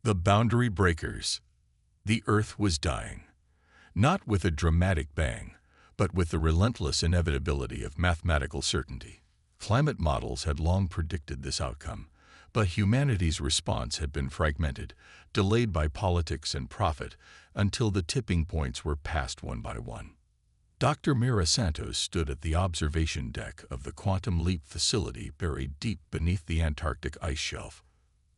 The boundary breakers. The Earth was dying. Not with a dramatic bang, but with the relentless inevitability of mathematical certainty. Climate models had long predicted this outcome, but humanity's response had been fragmented, delayed by politics and profit, until the tipping points were passed one by one. Dr. Mira Santos stood at the observation deck of the Quantum Leap facility buried deep beneath the Antarctic ice shelf,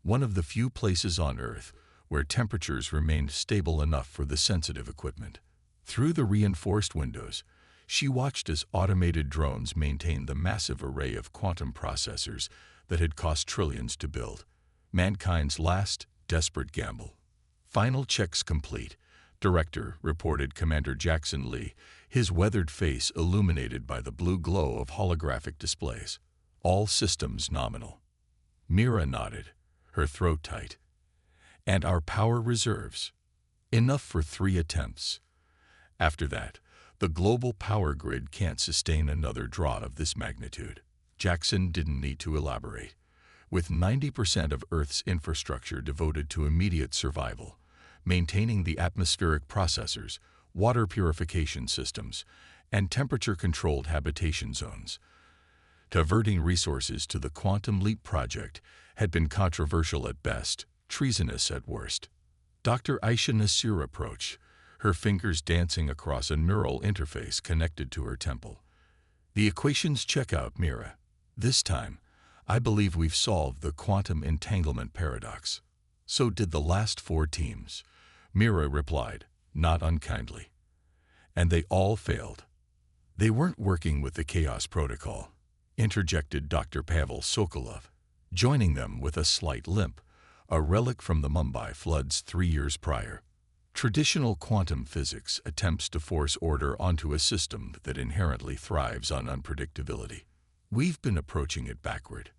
one of the few places on Earth where temperatures remained stable enough for the sensitive equipment. Through the reinforced windows, she watched as automated drones maintained the massive array of quantum processors that had cost trillions to build. Mankind's last, desperate gamble. Final checks complete, Director reported Commander Jackson Lee, his weathered face illuminated by the blue glow of holographic displays. All systems nominal. Mira nodded, her throat tight. And our power reserves. Enough for 3 attempts. After that, the global power grid can't sustain another draw of this magnitude. Jackson didn't need to elaborate. With 90% of Earth's infrastructure devoted to immediate survival, maintaining the atmospheric processors, water purification systems, and temperature-controlled habitation zones, diverting resources to the Quantum Leap project had been controversial at best, treasonous at worst. Dr. Aisha Nasir approached, her fingers dancing across a neural interface connected to her temple. The equations check out, Mira. This time, I believe we've solved the quantum entanglement paradox. So did the last 4 teams, Mira replied, not unkindly. And they all failed. They weren't working with the Chaos Protocol, interjected Dr. Pavel Sokolov, joining them with a slight limp, a relic from the Mumbai floods 3 years prior. Traditional quantum physics attempts to force order onto a system that inherently thrives on unpredictability. We've been approaching it backward.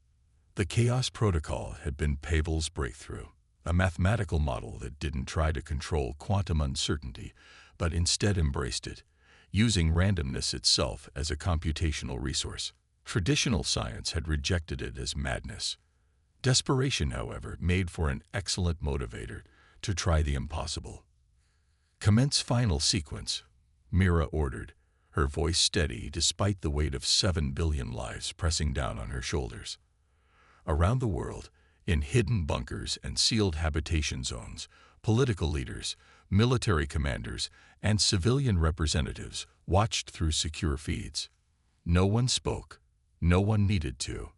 The Chaos Protocol had been Pavel's breakthrough, a mathematical model that didn't try to control quantum uncertainty, but instead embraced it, using randomness itself as a computational resource. Traditional science had rejected it as madness. Desperation, however, made for an excellent motivator to try the impossible. Commence final sequence, Mira ordered, her voice steady despite the weight of 7 billion lives pressing down on her shoulders. Around the world, in hidden bunkers and sealed habitation zones, political leaders, military commanders, and civilian representatives watched through secure feeds. No one spoke. No one needed to.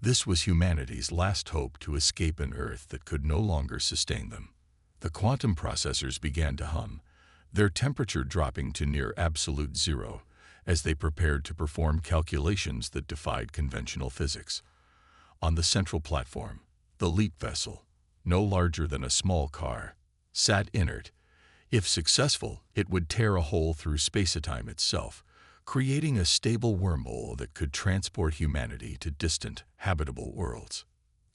This was humanity's last hope to escape an Earth that could no longer sustain them. The quantum processors began to hum, their temperature dropping to near absolute zero as they prepared to perform calculations that defied conventional physics. On the central platform, the Leap vessel, no larger than a small car, sat inert. If successful, it would tear a hole through space-time itself, creating a stable wormhole that could transport humanity to distant, habitable worlds.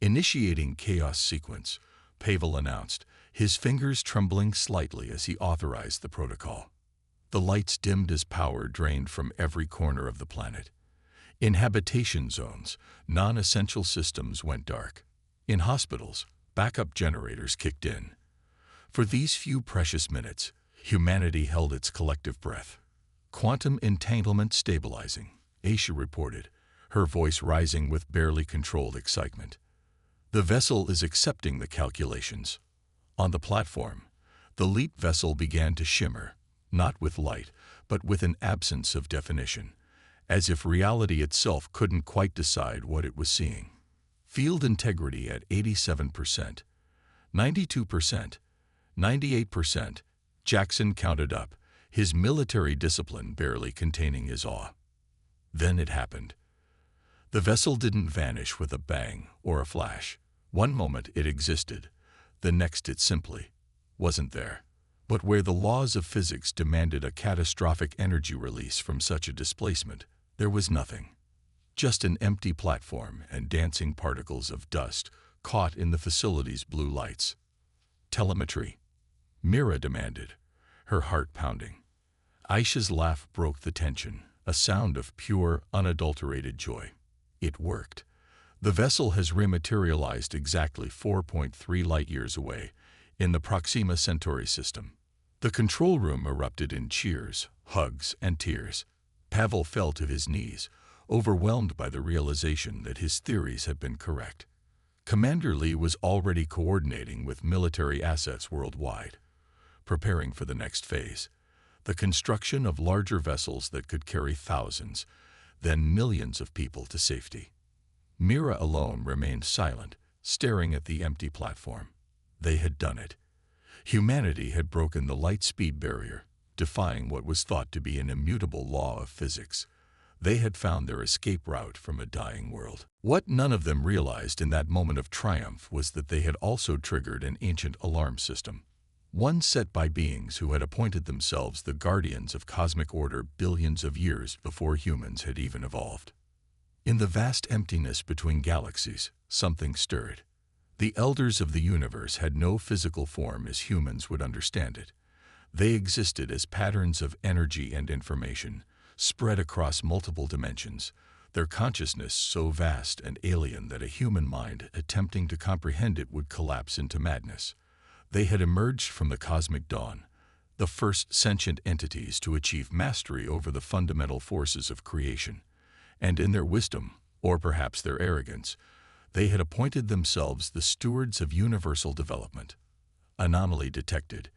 Initiating chaos sequence, Pavel announced, his fingers trembling slightly as he authorized the protocol. The lights dimmed as power drained from every corner of the planet. In habitation zones, non-essential systems went dark. In hospitals, backup generators kicked in. For these few precious minutes, humanity held its collective breath. Quantum entanglement stabilizing, Aisha reported, her voice rising with barely controlled excitement. The vessel is accepting the calculations. On the platform, the Leap vessel began to shimmer, not with light, but with an absence of definition, as if reality itself couldn't quite decide what it was seeing. Field integrity at 87%, 92%, 98%, Jackson counted up, his military discipline barely containing his awe. Then it happened. The vessel didn't vanish with a bang or a flash. One moment it existed, the next it simply wasn't there. But where the laws of physics demanded a catastrophic energy release from such a displacement, there was nothing. Just an empty platform and dancing particles of dust caught in the facility's blue lights. Telemetry, Mira demanded, her heart pounding. Aisha's laugh broke the tension, a sound of pure, unadulterated joy. It worked. The vessel has rematerialized exactly 4.3 light-years away, in the Proxima Centauri system. The control room erupted in cheers, hugs, and tears. Pavel fell to his knees, overwhelmed by the realization that his theories had been correct. Commander Lee was already coordinating with military assets worldwide, preparing for the next phase, the construction of larger vessels that could carry thousands, then millions of people to safety. Mira alone remained silent, staring at the empty platform. They had done it. Humanity had broken the light-speed barrier, defying what was thought to be an immutable law of physics. They had found their escape route from a dying world. What none of them realized in that moment of triumph was that they had also triggered an ancient alarm system, one set by beings who had appointed themselves the guardians of cosmic order billions of years before humans had even evolved. In the vast emptiness between galaxies, something stirred. The elders of the universe had no physical form as humans would understand it. They existed as patterns of energy and information, spread across multiple dimensions, their consciousness so vast and alien that a human mind attempting to comprehend it would collapse into madness. They had emerged from the cosmic dawn, the first sentient entities to achieve mastery over the fundamental forces of creation, and in their wisdom, or perhaps their arrogance, they had appointed themselves the stewards of universal development. Anomaly detected.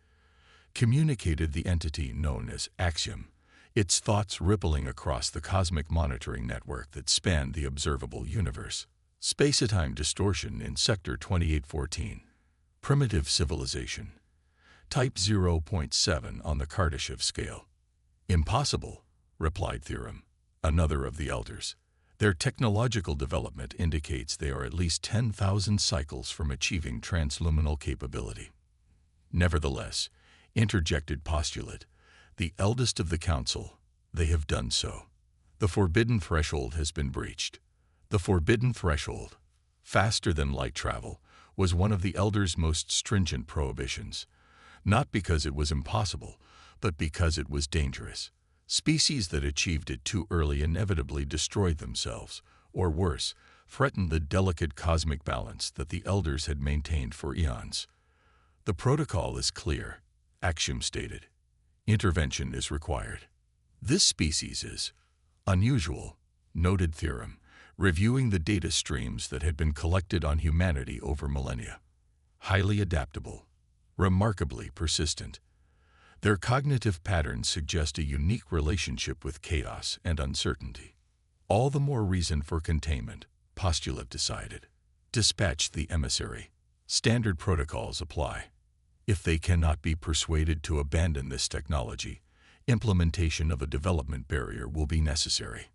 Communicated the entity known as Axiom, its thoughts rippling across the cosmic monitoring network that spanned the observable universe. Space-time distortion in Sector 2814. Primitive civilization. Type 0.7 on the Kardashev scale. Impossible, replied Theorem, another of the elders. Their technological development indicates they are at least 10,000 cycles from achieving transluminal capability. Nevertheless, interjected Postulate, the eldest of the council, they have done so. The forbidden threshold has been breached. The forbidden threshold, faster than light travel, was one of the elders' most stringent prohibitions, not because it was impossible, but because it was dangerous. Species that achieved it too early inevitably destroyed themselves, or worse, threatened the delicate cosmic balance that the elders had maintained for eons. The protocol is clear, Axiom stated. Intervention is required. This species is unusual, noted Theorem, reviewing the data streams that had been collected on humanity over millennia. Highly adaptable, remarkably persistent. Their cognitive patterns suggest a unique relationship with chaos and uncertainty. All the more reason for containment, Postulate decided. Dispatch the emissary. Standard protocols apply. If they cannot be persuaded to abandon this technology, implementation of a development barrier will be necessary.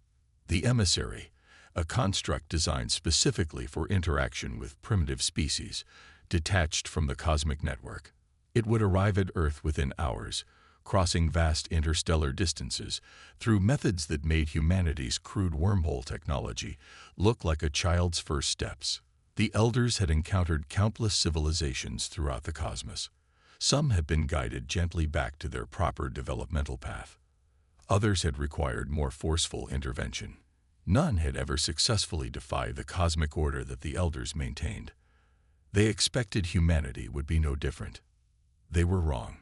The emissary, a construct designed specifically for interaction with primitive species, detached from the cosmic network. It would arrive at Earth within hours, crossing vast interstellar distances through methods that made humanity's crude wormhole technology look like a child's first steps. The elders had encountered countless civilizations throughout the cosmos. Some had been guided gently back to their proper developmental path. Others had required more forceful intervention. None had ever successfully defied the cosmic order that the elders maintained. They expected humanity would be no different. They were wrong.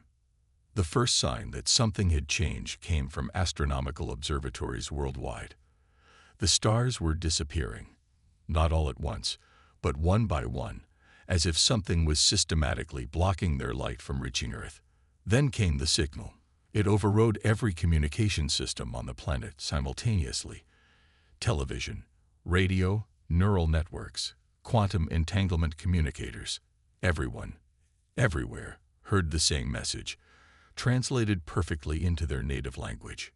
The first sign that something had changed came from astronomical observatories worldwide. The stars were disappearing, not all at once, but one by one, as if something was systematically blocking their light from reaching Earth. Then came the signal. It overrode every communication system on the planet simultaneously. Television, radio, neural networks, quantum entanglement communicators. Everyone, everywhere, heard the same message, translated perfectly into their native language.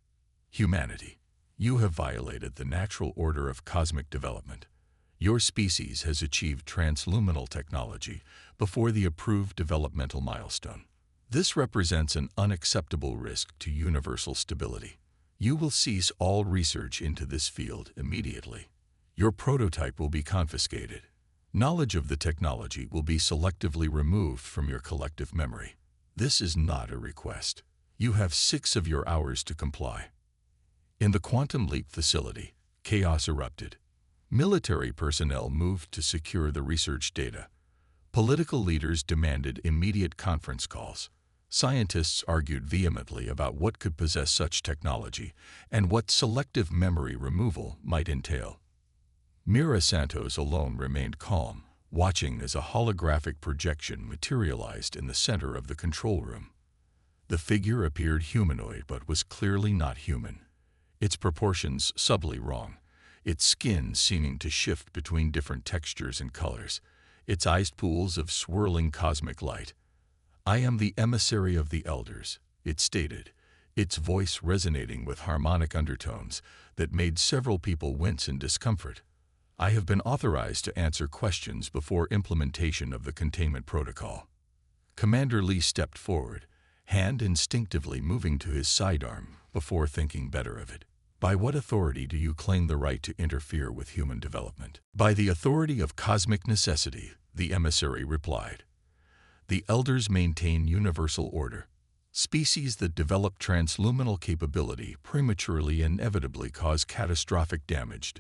Humanity, you have violated the natural order of cosmic development. Your species has achieved transluminal technology before the approved developmental milestone. This represents an unacceptable risk to universal stability. You will cease all research into this field immediately. Your prototype will be confiscated. Knowledge of the technology will be selectively removed from your collective memory. This is not a request. You have 6 of your hours to comply. In the Quantum Leap facility, chaos erupted. Military personnel moved to secure the research data. Political leaders demanded immediate conference calls. Scientists argued vehemently about what could possess such technology and what selective memory removal might entail. Mira Santos alone remained calm, watching as a holographic projection materialized in the center of the control room. The figure appeared humanoid but was clearly not human, its proportions subtly wrong, its skin seeming to shift between different textures and colors, its eyes pools of swirling cosmic light. "I am the emissary of the elders," it stated, its voice resonating with harmonic undertones that made several people wince in discomfort. "I have been authorized to answer questions before implementation of the containment protocol." Commander Lee stepped forward, hand instinctively moving to his sidearm before thinking better of it. "By what authority do you claim the right to interfere with human development?" "By the authority of cosmic necessity," the emissary replied. "The elders maintain universal order. Species that develop transluminal capability prematurely inevitably cause catastrophic damage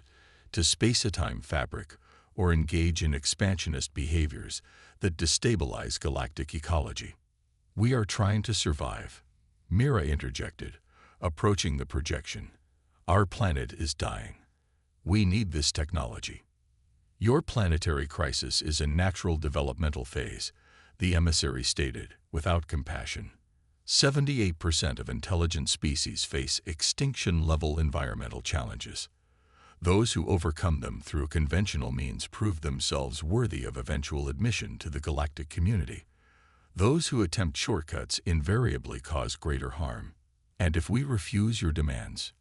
to space-time fabric or engage in expansionist behaviors that destabilize galactic ecology. We are trying to survive," Mira interjected, approaching the projection. "Our planet is dying. We need this technology." "Your planetary crisis is a natural developmental phase," the emissary stated, without compassion. 78% of intelligent species face extinction-level environmental challenges. Those who overcome them through conventional means prove themselves worthy of eventual admission to the galactic community. Those who attempt shortcuts invariably cause greater harm. "And if we refuse your demands?"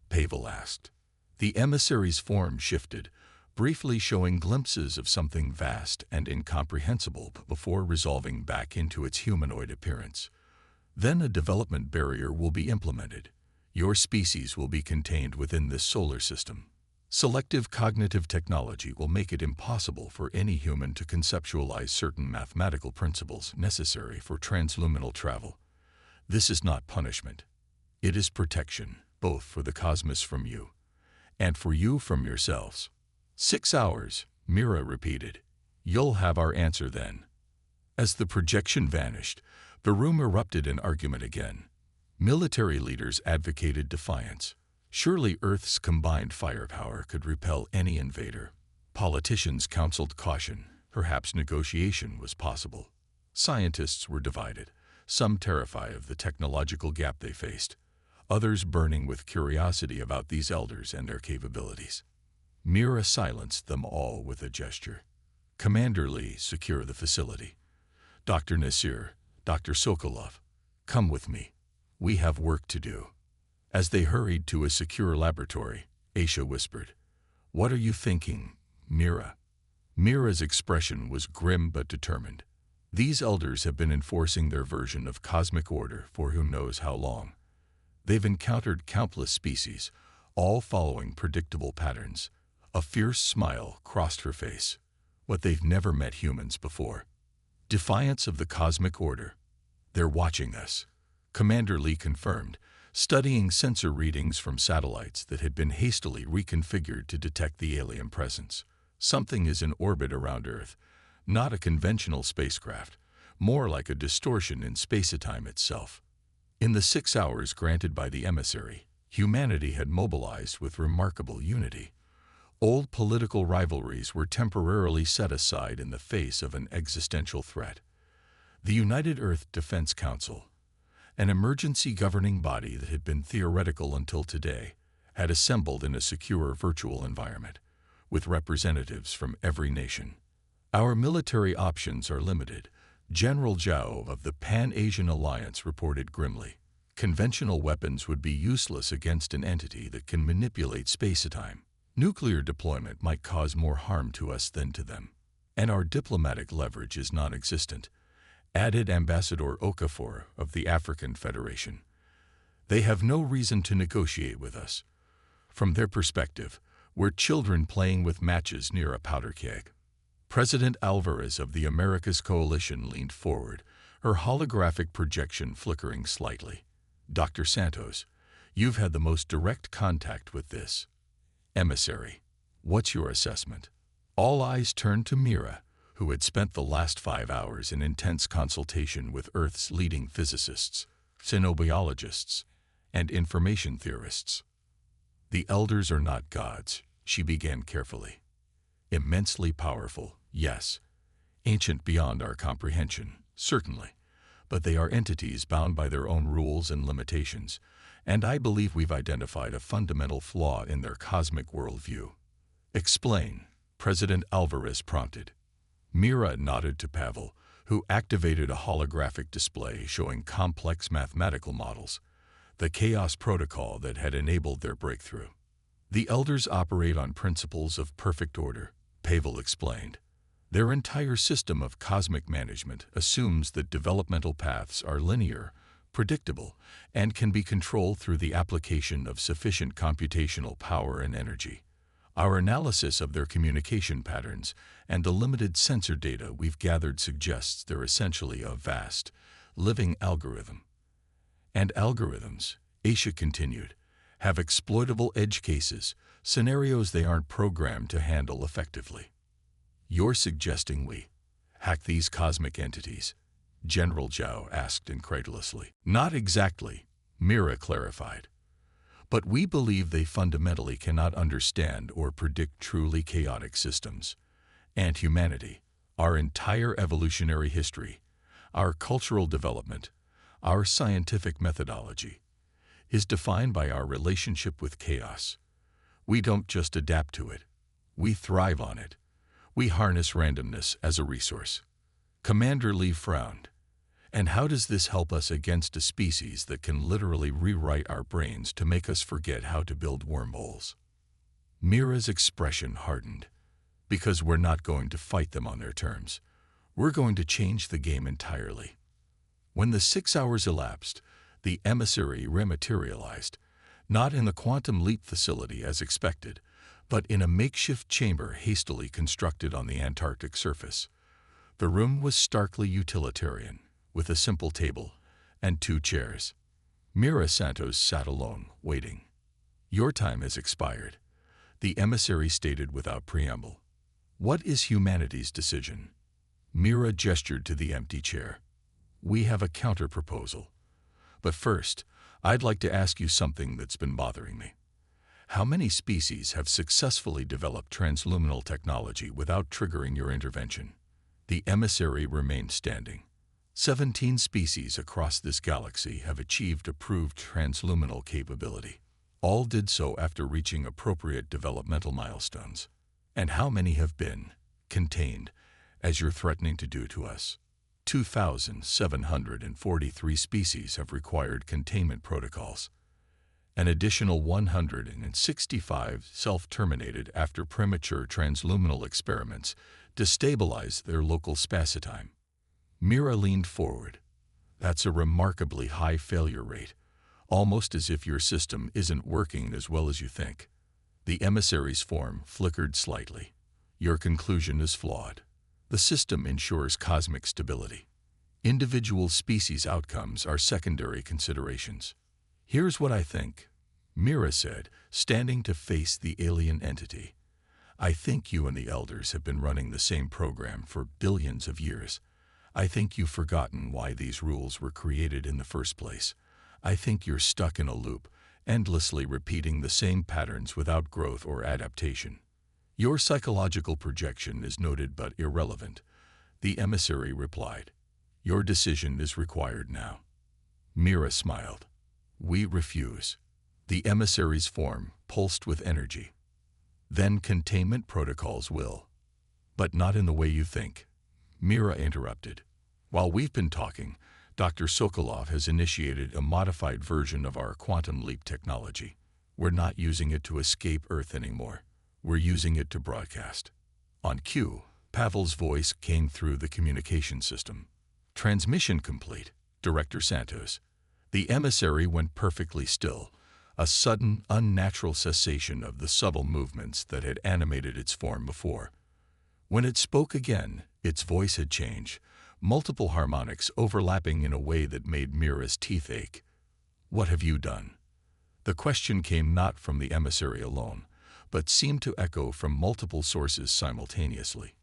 Pavel asked. The emissary's form shifted, briefly showing glimpses of something vast and incomprehensible before resolving back into its humanoid appearance. "Then a development barrier will be implemented. Your species will be contained within this solar system. Selective cognitive technology will make it impossible for any human to conceptualize certain mathematical principles necessary for transluminal travel. This is not punishment. It is protection, both for the cosmos from you, and for you from yourselves." 6 hours, Mira repeated. "You'll have our answer then." As the projection vanished, the room erupted in argument again. Military leaders advocated defiance. Surely Earth's combined firepower could repel any invader. Politicians counseled caution. Perhaps negotiation was possible. Scientists were divided, some terrified of the technological gap they faced, others burning with curiosity about these elders and their capabilities. Mira silenced them all with a gesture. "Commander Lee, secure the facility. Dr. Nasir, Dr. Sokolov, come with me. We have work to do." As they hurried to a secure laboratory, Aisha whispered, "What are you thinking, Mira?" Mira's expression was grim but determined. These elders have been enforcing their version of cosmic order for who knows how long. They've encountered countless species, all following predictable patterns. A fierce smile crossed her face. What they've never met humans before. Defiance of the cosmic order. "They're watching us," Commander Lee confirmed, studying sensor readings from satellites that had been hastily reconfigured to detect the alien presence. "Something is in orbit around Earth, not a conventional spacecraft, more like a distortion in space-time itself." In the 6 hours granted by the emissary, humanity had mobilized with remarkable unity. Old political rivalries were temporarily set aside in the face of an existential threat. The United Earth Defense Council, an emergency governing body that had been theoretical until today, had assembled in a secure virtual environment, with representatives from every nation. "Our military options are limited," General Zhao of the Pan-Asian Alliance reported grimly. "Conventional weapons would be useless against an entity that can manipulate space-time. Nuclear deployment might cause more harm to us than to them. And our diplomatic leverage is non-existent," added Ambassador Okafor of the African Federation. "They have no reason to negotiate with us. From their perspective, we're children playing with matches near a powder keg." President Alvarez of the Americas Coalition leaned forward, her holographic projection flickering slightly. "Dr. Santos, you've had the most direct contact with this emissary. What's your assessment?" All eyes turned to Mira, who had spent the last 5 hours in intense consultation with Earth's leading physicists, xenobiologists, and information theorists. The elders are not gods, she began carefully. Immensely powerful, yes. Ancient beyond our comprehension, certainly. But they are entities bound by their own rules and limitations, and I believe we've identified a fundamental flaw in their cosmic worldview. Explain, President Alvarez prompted. Mira nodded to Pavel, who activated a holographic display showing complex mathematical models, the chaos protocol that had enabled their breakthrough. The elders operate on principles of perfect order, Pavel explained. Their entire system of cosmic management assumes that developmental paths are linear, predictable, and can be controlled through the application of sufficient computational power and energy. Our analysis of their communication patterns and the limited sensor data we've gathered suggests they're essentially a vast, living algorithm. And algorithms, Aisha continued, have exploitable edge cases, scenarios they aren't programmed to handle effectively. You're suggesting we hack these cosmic entities? General Zhao asked incredulously. Not exactly, Mira clarified. But we believe they fundamentally cannot understand or predict truly chaotic systems. And humanity, our entire evolutionary history, our cultural development, our scientific methodology, is defined by our relationship with chaos. We don't just adapt to it, we thrive on it. We harness randomness as a resource. Commander Lee frowned. And how does this help us against a species that can literally rewrite our brains to make us forget how to build wormholes? Mira's expression hardened. Because we're not going to fight them on their terms. We're going to change the game entirely. When the 6 hours elapsed, the emissary rematerialized, not in the quantum leap facility as expected, but in a makeshift chamber hastily constructed on the Antarctic surface. The room was starkly utilitarian, with a simple table and 2 chairs. Mira Santos sat alone, waiting. Your time has expired, the emissary stated without preamble. What is humanity's decision? Mira gestured to the empty chair. We have a counter-proposal. But first, I'd like to ask you something that's been bothering me. How many species have successfully developed transluminal technology without triggering your intervention? The emissary remained standing. 17 species across this galaxy have achieved approved transluminal capability. All did so after reaching appropriate developmental milestones. And how many have been contained, as you're threatening to do to us? 2,743 species have required containment protocols. An additional 165 self-terminated after premature transluminal experiments destabilized their local spacetime. Mira leaned forward. That's a remarkably high failure rate, almost as if your system isn't working as well as you think. The emissary's form flickered slightly. Your conclusion is flawed. The system ensures cosmic stability. Individual species outcomes are secondary considerations. Here's what I think, Mira said, standing to face the alien entity. I think you and the elders have been running the same program for billions of years. I think you've forgotten why these rules were created in the first place. I think you're stuck in a loop, endlessly repeating the same patterns without growth or adaptation. Your psychological projection is noted but irrelevant, the emissary replied. Your decision is required now. Mira smiled. We refuse. The emissary's form pulsed with energy. Then containment protocols will. But not in the way you think. Mira interrupted. While we've been talking, Dr. Sokolov has initiated a modified version of our quantum leap technology. We're not using it to escape Earth anymore. We're using it to broadcast. On cue, Pavel's voice came through the communication system. Transmission complete, Director Santos. The emissary went perfectly still, a sudden, unnatural cessation of the subtle movements that had animated its form before. When it spoke again, its voice had changed, multiple harmonics overlapping in a way that made Mira's teeth ache. What have you done? The question came not from the emissary alone, but seemed to echo from multiple sources simultaneously.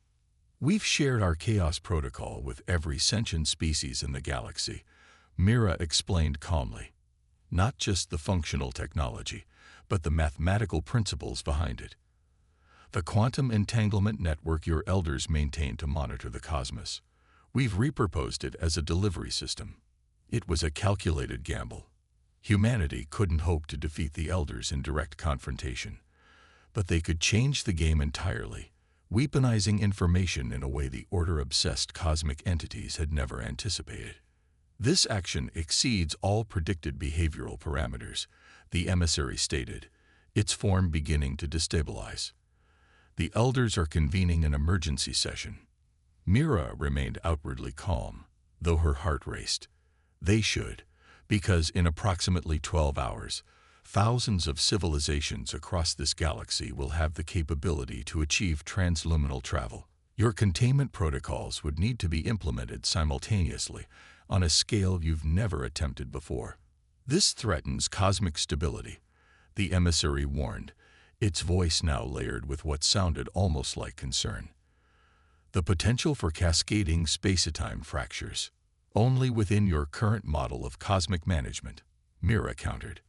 We've shared our chaos protocol with every sentient species in the galaxy, Mira explained calmly. Not just the functional technology, but the mathematical principles behind it. The quantum entanglement network your elders maintain to monitor the cosmos. We've repurposed it as a delivery system. It was a calculated gamble. Humanity couldn't hope to defeat the elders in direct confrontation. But they could change the game entirely, weaponizing information in a way the Order-obsessed cosmic entities had never anticipated. This action exceeds all predicted behavioral parameters, the emissary stated, its form beginning to destabilize. The elders are convening an emergency session. Mira remained outwardly calm, though her heart raced. They should, because in approximately 12 hours, thousands of civilizations across this galaxy will have the capability to achieve transluminal travel. Your containment protocols would need to be implemented simultaneously on a scale you've never attempted before. This threatens cosmic stability, the emissary warned, its voice now layered with what sounded almost like concern. The potential for cascading space-time fractures, only within your current model of cosmic management, Mira countered.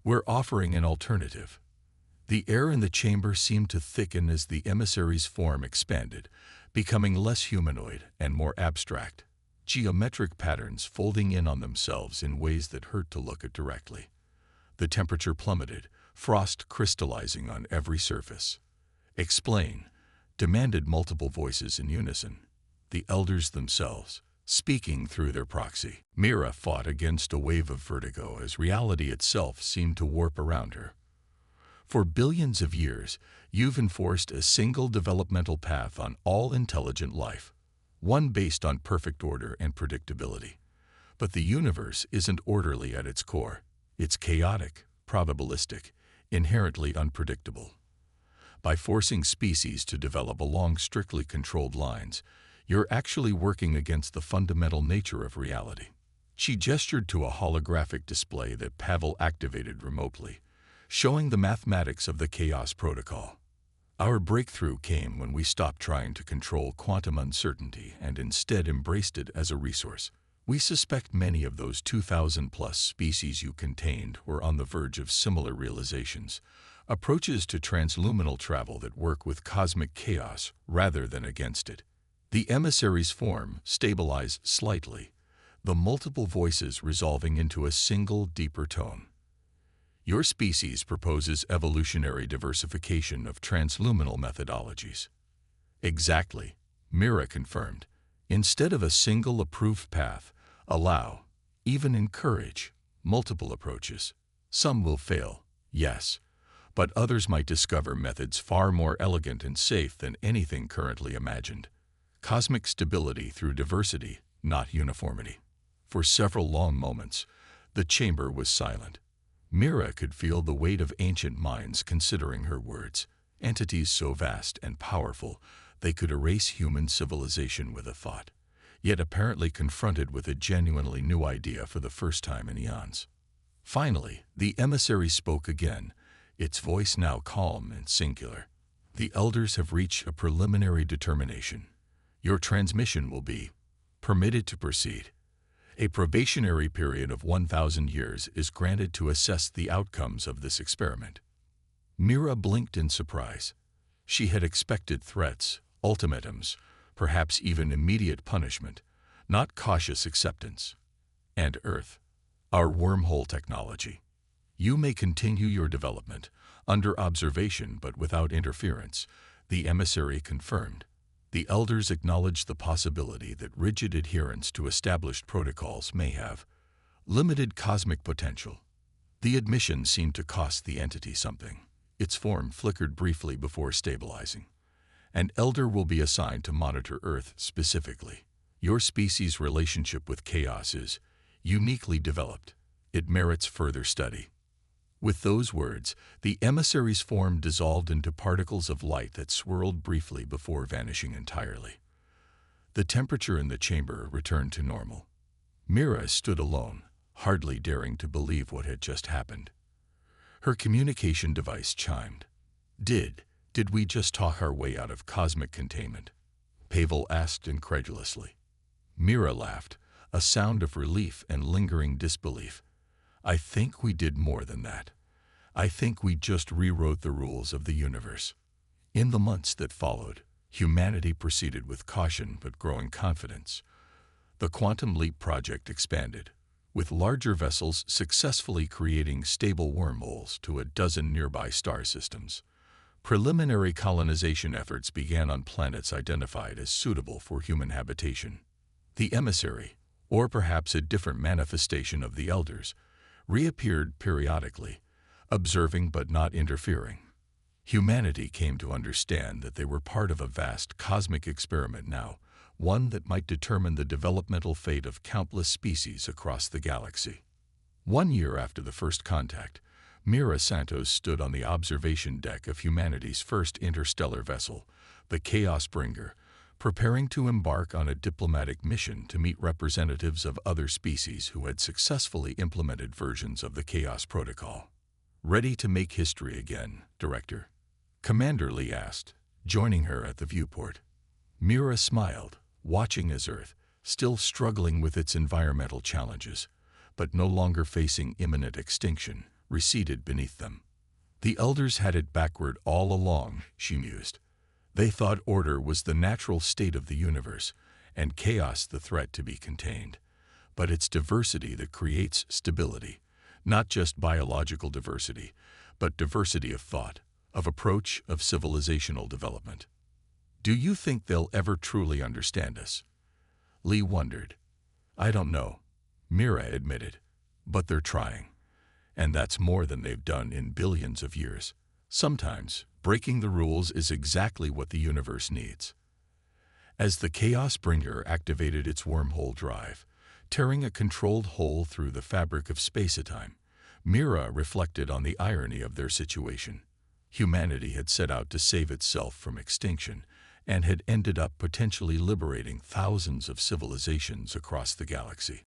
We're offering an alternative. The air in the chamber seemed to thicken as the emissary's form expanded, becoming less humanoid and more abstract, geometric patterns folding in on themselves in ways that hurt to look at directly. The temperature plummeted, frost crystallizing on every surface. Explain, demanded multiple voices in unison, the elders themselves, speaking through their proxy. Mira fought against a wave of vertigo as reality itself seemed to warp around her. For billions of years, you've enforced a single developmental path on all intelligent life, one based on perfect order and predictability. But the universe isn't orderly at its core. It's chaotic, probabilistic, inherently unpredictable. By forcing species to develop along strictly controlled lines, you're actually working against the fundamental nature of reality. She gestured to a holographic display that Pavel activated remotely, showing the mathematics of the chaos protocol. Our breakthrough came when we stopped trying to control quantum uncertainty and instead embraced it as a resource. We suspect many of those 2,000-plus species you contained were on the verge of similar realizations, approaches to transluminal travel that work with cosmic chaos rather than against it. The emissary's form stabilized slightly, the multiple voices resolving into a single, deeper tone. Your species proposes evolutionary diversification of transluminal methodologies. Exactly, Mira confirmed. Instead of a single approved path, allow, even encourage, multiple approaches. Some will fail, yes, but others might discover methods far more elegant and safe than anything currently imagined. Cosmic stability through diversity, not uniformity. For several long moments, the chamber was silent. Mira could feel the weight of ancient minds considering her words, entities so vast and powerful they could erase human civilization with a thought, yet apparently confronted with a genuinely new idea for the first time in eons. Finally, the emissary spoke again, its voice now calm and singular. The elders have reached a preliminary determination. Your transmission will be permitted to proceed. A probationary period of 1,000 years is granted to assess the outcomes of this experiment. Mira blinked in surprise. She had expected threats, ultimatums, perhaps even immediate punishment, not cautious acceptance. And Earth, our wormhole technology. You may continue your development, under observation but without interference, the emissary confirmed. The elders acknowledged the possibility that rigid adherence to established protocols may have limited cosmic potential. The admission seemed to cost the entity something. Its form flickered briefly before stabilizing. An elder will be assigned to monitor Earth specifically. Your species' relationship with chaos is uniquely developed. It merits further study. With those words, the emissary's form dissolved into particles of light that swirled briefly before vanishing entirely. The temperature in the chamber returned to normal. Mira stood alone, hardly daring to believe what had just happened. Her communication device chimed. Did we just talk our way out of cosmic containment? Pavel asked incredulously. Mira laughed, a sound of relief and lingering disbelief. I think we did more than that. I think we just rewrote the rules of the universe. In the months that followed, humanity proceeded with caution but growing confidence. The Quantum Leap project expanded, with larger vessels successfully creating stable wormholes to a dozen nearby star systems. Preliminary colonization efforts began on planets identified as suitable for human habitation. The emissary, or perhaps a different manifestation of the elders, reappeared periodically, observing but not interfering. Humanity came to understand that they were part of a vast cosmic experiment now, one that might determine the developmental fate of countless species across the galaxy. 1 year after the first contact, Mira Santos stood on the observation deck of humanity's first interstellar vessel, the Chaos Bringer, preparing to embark on a diplomatic mission to meet representatives of other species who had successfully implemented versions of the Chaos Protocol. Ready to make history again, Director? Commander Lee asked, joining her at the viewport. Mira smiled, watching as Earth, still struggling with its environmental challenges, but no longer facing imminent extinction, receded beneath them. The elders had it backward all along, she mused. They thought order was the natural state of the universe, and chaos the threat to be contained. But it's diversity that creates stability, not just biological diversity, but diversity of thought, of approach, of civilizational development. Do you think they'll ever truly understand us? Lee wondered. I don't know, Mira admitted, but they're trying. And that's more than they've done in billions of years. Sometimes, breaking the rules is exactly what the universe needs. As the Chaos Bringer activated its wormhole drive, tearing a controlled hole through the fabric of space-time, Mira reflected on the irony of their situation. Humanity had set out to save itself from extinction and had ended up potentially liberating thousands of civilizations across the galaxy.